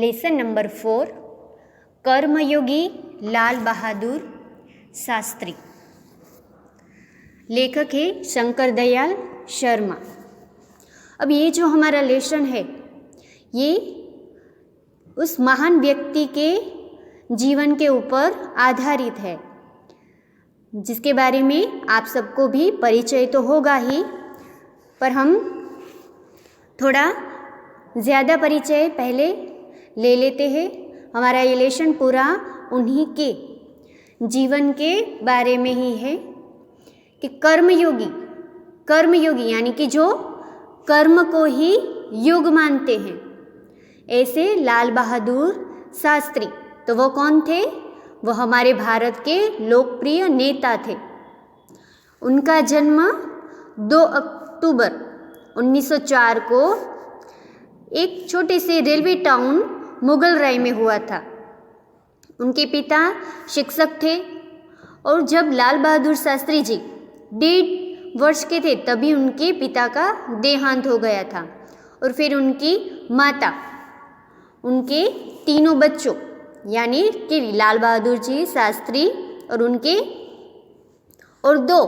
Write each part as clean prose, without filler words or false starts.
Lesson number 4 कर्मयोगी लाल बहादुर शास्त्री। लेखक है शंकर दयाल शर्मा। अब ये जो हमारा लेसन है ये उस महान व्यक्ति के जीवन के ऊपर आधारित है, जिसके बारे में आप सबको भी परिचय तो होगा ही, पर हम थोड़ा ज़्यादा परिचय पहले ले लेते हैं। हमारा ये लेसन पूरा उन्हीं के जीवन के बारे में ही है कि कर्मयोगी यानी कि जो कर्म को ही योग मानते हैं, ऐसे लाल बहादुर शास्त्री। तो वो कौन थे? वो हमारे भारत के लोकप्रिय नेता थे। उनका जन्म 2 अक्टूबर 1904 को एक छोटे से रेलवे टाउन मुगल राय में हुआ था। उनके पिता शिक्षक थे और जब लाल बहादुर शास्त्री जी 1.5 वर्ष के थे तभी उनके पिता का देहांत हो गया था। और फिर उनकी माता उनके तीनों बच्चों यानी कि लाल बहादुर जी शास्त्री और उनके और 2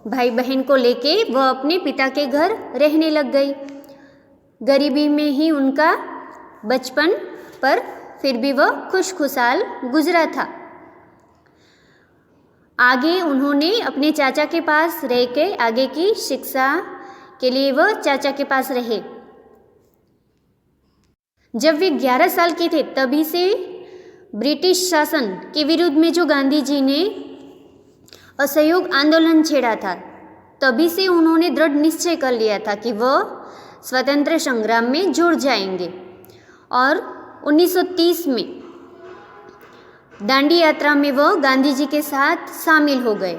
भाई बहन को लेके वह अपने पिता के घर रहने लग गई। गरीबी में ही उनका बचपन, पर फिर भी वह खुशहाल गुजरा था। आगे उन्होंने अपने चाचा के पास रह के आगे की शिक्षा के लिए वह चाचा के पास रहे। जब वे 11 साल के थे तभी से ब्रिटिश शासन के विरुद्ध में जो गांधी जी ने असहयोग आंदोलन छेड़ा था, तभी से उन्होंने दृढ़ निश्चय कर लिया था कि वह स्वतंत्र संग्राम में जुड़ जाएंगे। और 1930 में दांडी यात्रा में वह गांधी जी के साथ शामिल हो गए।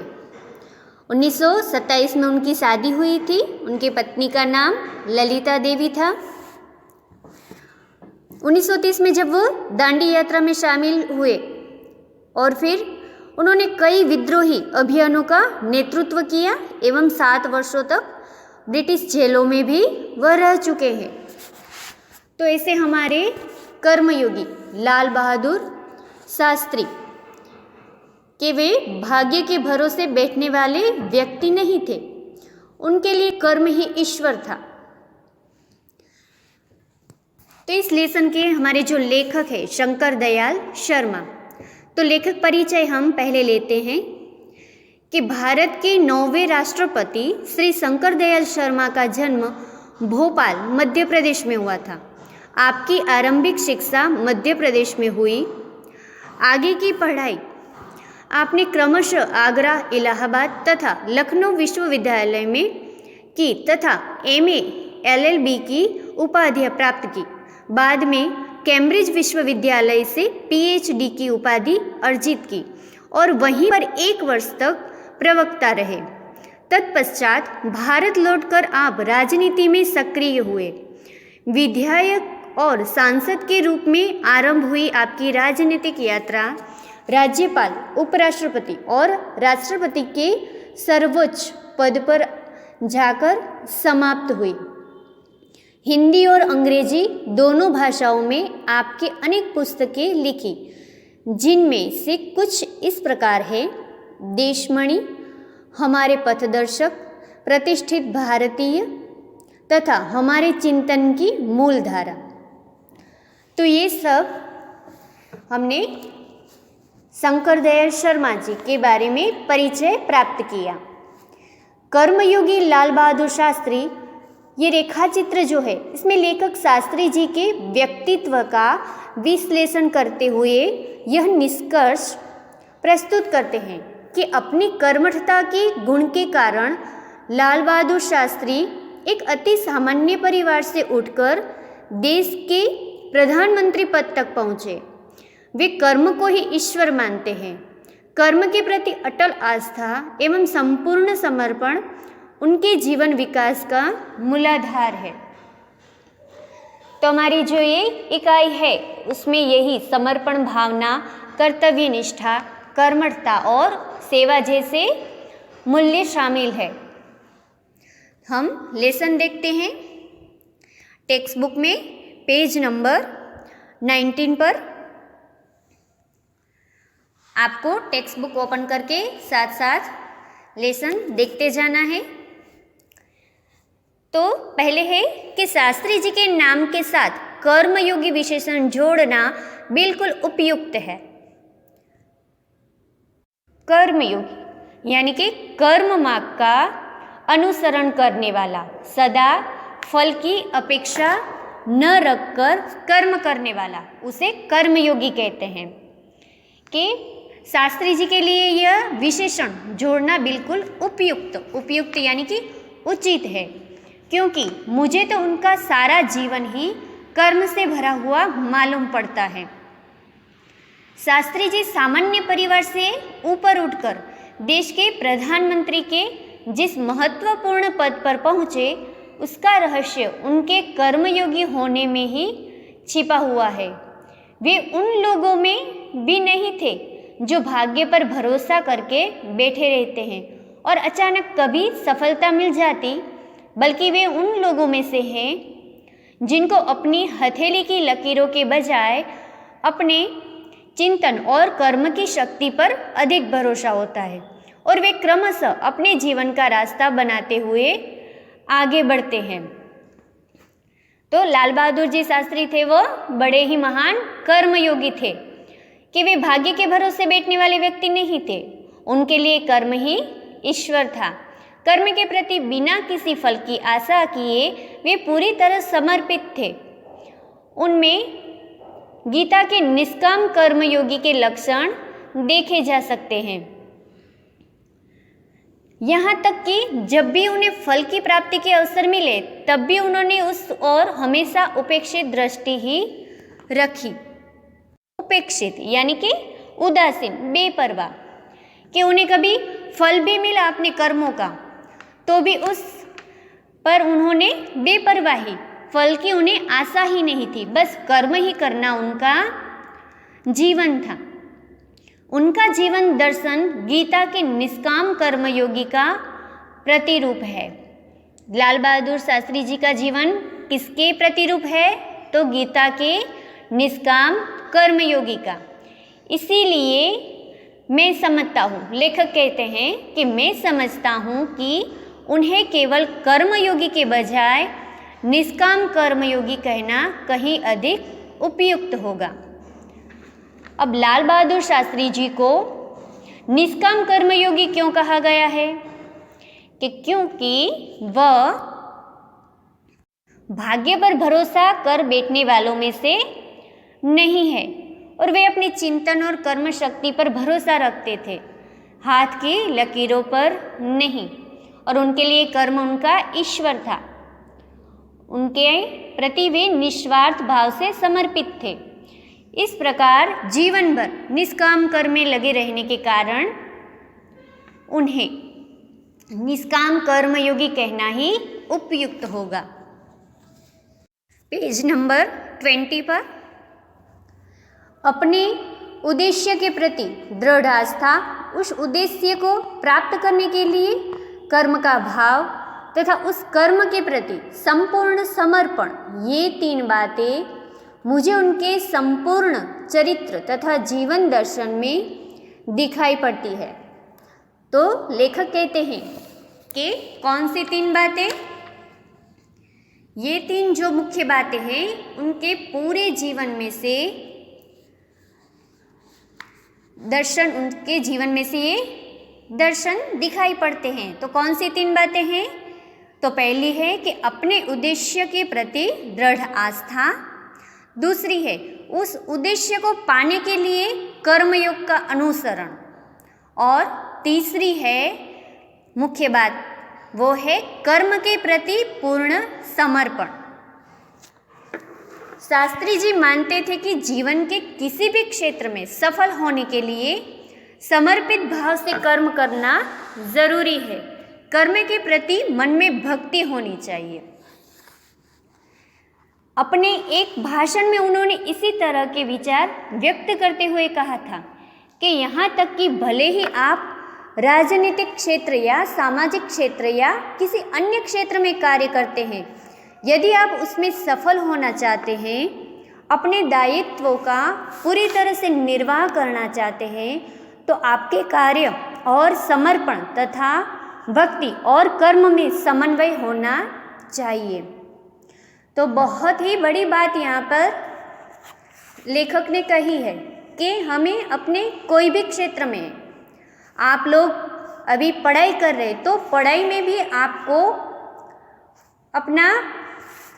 1927 में उनकी शादी हुई थी। उनकी पत्नी का नाम ललिता देवी था। 1930 में जब वह दांडी यात्रा में शामिल हुए और फिर उन्होंने कई विद्रोही अभियानों का नेतृत्व किया एवं 7 वर्षों तक ब्रिटिश जेलों में भी वह रह चुके हैं। तो ऐसे हमारे कर्मयोगी लाल बहादुर शास्त्री कि वे भाग्य के भरोसे बैठने वाले व्यक्ति नहीं थे। उनके लिए कर्म ही ईश्वर था। तो इस लेसन के हमारे जो लेखक है शंकर दयाल शर्मा। तो लेखक परिचय हम पहले लेते हैं कि भारत के 9वें राष्ट्रपति श्री शंकर दयाल शर्मा का जन्म भोपाल मध्य प्रदेश में हुआ था। आपकी आरंभिक शिक्षा मध्य प्रदेश में हुई। आगे की पढ़ाई आपने क्रमशः आगरा, इलाहाबाद तथा लखनऊ विश्वविद्यालय में की तथा MA LLB की उपाधियाँ प्राप्त की। बाद में कैम्ब्रिज विश्वविद्यालय से PhD की उपाधि अर्जित की और वहीं पर 1 वर्ष तक प्रवक्ता रहे। तत्पश्चात भारत लौटकर आप राजनीति में सक्रिय हुए। विधायक और सांसद के रूप में आरंभ हुई आपकी राजनीतिक यात्रा राज्यपाल, उपराष्ट्रपति और राष्ट्रपति के सर्वोच्च पद पर जाकर समाप्त हुई। हिंदी और अंग्रेजी दोनों भाषाओं में आपके अनेक पुस्तकें लिखी, जिनमें से कुछ इस प्रकार है: देशमणि, हमारे पथदर्शक, प्रतिष्ठित भारतीय तथा हमारे चिंतन की मूलधारा। तो ये सब हमने शंकर दयाल शर्मा जी के बारे में परिचय प्राप्त किया। कर्मयोगी लाल बहादुर शास्त्री, ये रेखाचित्र जो है इसमें लेखक शास्त्री जी के व्यक्तित्व का विश्लेषण करते हुए यह निष्कर्ष प्रस्तुत करते हैं कि अपनी कर्मठता के गुण के कारण लाल बहादुर शास्त्री एक अति सामान्य परिवार से उठकर देश के प्रधानमंत्री पद तक पहुँचे। वे कर्म को ही ईश्वर मानते हैं। कर्म के प्रति अटल आस्था एवं संपूर्ण समर्पण उनके जीवन विकास का मूलाधार है। तो हमारी जो ये इकाई है उसमें यही समर्पण भावना, कर्तव्य निष्ठा, कर्मठता और सेवा जैसे मूल्य शामिल है। हम लेसन देखते हैं। टेक्स्ट बुक में पेज नंबर 19 पर आपको टेक्स्ट बुक ओपन करके साथ साथ लेसन देखते जाना है। तो पहले है कि शास्त्री जी के नाम के साथ कर्मयोगी विशेषण जोड़ना बिल्कुल उपयुक्त है। कर्मयोगी यानी कि कर्म मार्ग का अनुसरण करने वाला, सदा फल की अपेक्षा न रखकर कर्म करने वाला, उसे कर्मयोगी कहते हैं। कि शास्त्री जी के लिए यह विशेषण जोड़ना बिल्कुल उपयुक्त यानी कि उचित है, क्योंकि मुझे तो उनका सारा जीवन ही कर्म से भरा हुआ मालूम पड़ता है। शास्त्री जी सामान्य परिवार से ऊपर उठकर देश के प्रधानमंत्री के जिस महत्वपूर्ण पद पर पहुँचे, उसका रहस्य उनके कर्मयोगी होने में ही छिपा हुआ है। वे उन लोगों में भी नहीं थे जो भाग्य पर भरोसा करके बैठे रहते हैं और अचानक कभी सफलता मिल जाती, बल्कि वे उन लोगों में से हैं जिनको अपनी हथेली की लकीरों के बजाय अपने चिंतन और कर्म की शक्ति पर अधिक भरोसा होता है और वे क्रमशः अपने जीवन का रास्ता बनाते हुए आगे बढ़ते हैं। तो लाल बहादुर जी शास्त्री थे वो बड़े ही महान कर्मयोगी थे कि वे भाग्य के भरोसे बैठने वाले व्यक्ति नहीं थे। उनके लिए कर्म ही ईश्वर था। कर्म के प्रति बिना किसी फल की आशा किए वे पूरी तरह समर्पित थे। उनमें गीता के निष्काम कर्मयोगी के लक्षण देखे जा सकते हैं। यहाँ तक कि जब भी उन्हें फल की प्राप्ति के अवसर मिले, तब भी उन्होंने उस ओर हमेशा उपेक्षित दृष्टि ही रखी। उपेक्षित यानी कि उदासीन, बेपरवाह, कि उन्हें कभी फल भी मिला अपने कर्मों का तो भी उस पर उन्होंने बेपरवाही, फल की उन्हें आशा ही नहीं थी, बस कर्म ही करना उनका जीवन था। उनका जीवन दर्शन गीता के निष्काम कर्मयोगी का प्रतिरूप है। लाल बहादुर शास्त्री जी का जीवन किसके प्रतिरूप है? तो गीता के निष्काम कर्मयोगी का। इसीलिए मैं समझता हूँ, लेखक कहते हैं कि मैं समझता हूँ कि उन्हें केवल कर्मयोगी के बजाय निष्काम कर्मयोगी कहना कहीं अधिक उपयुक्त होगा। अब लाल बहादुर शास्त्री जी को निष्काम कर्मयोगी क्यों कहा गया है? कि क्योंकि वह भाग्य पर भरोसा कर बैठने वालों में से नहीं है और वे अपनी चिंतन और कर्म शक्ति पर भरोसा रखते थे, हाथ की लकीरों पर नहीं। और उनके लिए कर्म उनका ईश्वर था। उनके प्रति वे निस्वार्थ भाव से समर्पित थे। इस प्रकार जीवन भर निष्काम कर्म में लगे रहने के कारण उन्हें निष्काम कर्मयोगी कहना ही उपयुक्त होगा। पेज नंबर 20 पर अपने उद्देश्य के प्रति दृढ़ आस्था, उस उद्देश्य को प्राप्त करने के लिए कर्म का भाव तथा उस कर्म के प्रति संपूर्ण समर्पण, ये 3 बातें मुझे उनके संपूर्ण चरित्र तथा जीवन दर्शन में दिखाई पड़ती है। तो लेखक कहते हैं कि कौन सी 3 बातें? ये 3 जो मुख्य बातें हैं उनके पूरे जीवन में से दर्शन, उनके जीवन में से ये दर्शन दिखाई पड़ते हैं। तो कौन सी 3 बातें हैं? तो पहली है कि अपने उद्देश्य के प्रति दृढ़ आस्था, दूसरी है उस उद्देश्य को पाने के लिए कर्मयोग का अनुसरण, और तीसरी है मुख्य बात, वो है कर्म के प्रति पूर्ण समर्पण। शास्त्री जी मानते थे कि जीवन के किसी भी क्षेत्र में सफल होने के लिए समर्पित भाव से कर्म करना जरूरी है। कर्म के प्रति मन में भक्ति होनी चाहिए। अपने एक भाषण में उन्होंने इसी तरह के विचार व्यक्त करते हुए कहा था कि यहाँ तक कि भले ही आप राजनीतिक क्षेत्र या सामाजिक क्षेत्र या किसी अन्य क्षेत्र में कार्य करते हैं, यदि आप उसमें सफल होना चाहते हैं, अपने दायित्वों का पूरी तरह से निर्वाह करना चाहते हैं तो आपके कार्य और समर्पण तथा भक्ति और कर्म में समन्वय होना चाहिए। तो बहुत ही बड़ी बात यहाँ पर लेखक ने कही है कि हमें अपने कोई भी क्षेत्र में, आप लोग अभी पढ़ाई कर रहे तो पढ़ाई में भी आपको अपना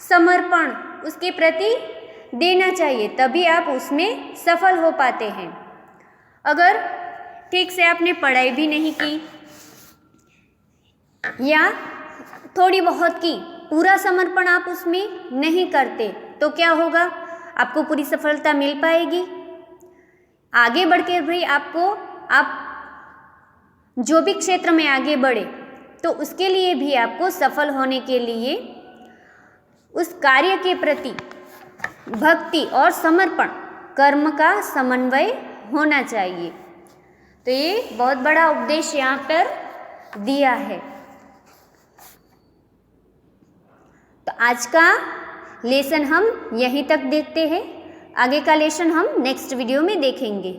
समर्पण उसके प्रति देना चाहिए, तभी आप उसमें सफल हो पाते हैं। अगर ठीक से आपने पढ़ाई भी नहीं की या थोड़ी बहुत की, पूरा समर्पण आप उसमें नहीं करते तो क्या होगा, आपको पूरी सफलता मिल पाएगी? आगे बढ़ के भी आप जो भी क्षेत्र में आगे बढ़े तो उसके लिए भी आपको सफल होने के लिए उस कार्य के प्रति भक्ति और समर्पण कर्म का समन्वय होना चाहिए। तो ये बहुत बड़ा उपदेश यहाँ पर दिया है। तो आज का लेसन हम यहीं तक देखते हैं, आगे का लेसन हम नेक्स्ट वीडियो में देखेंगे।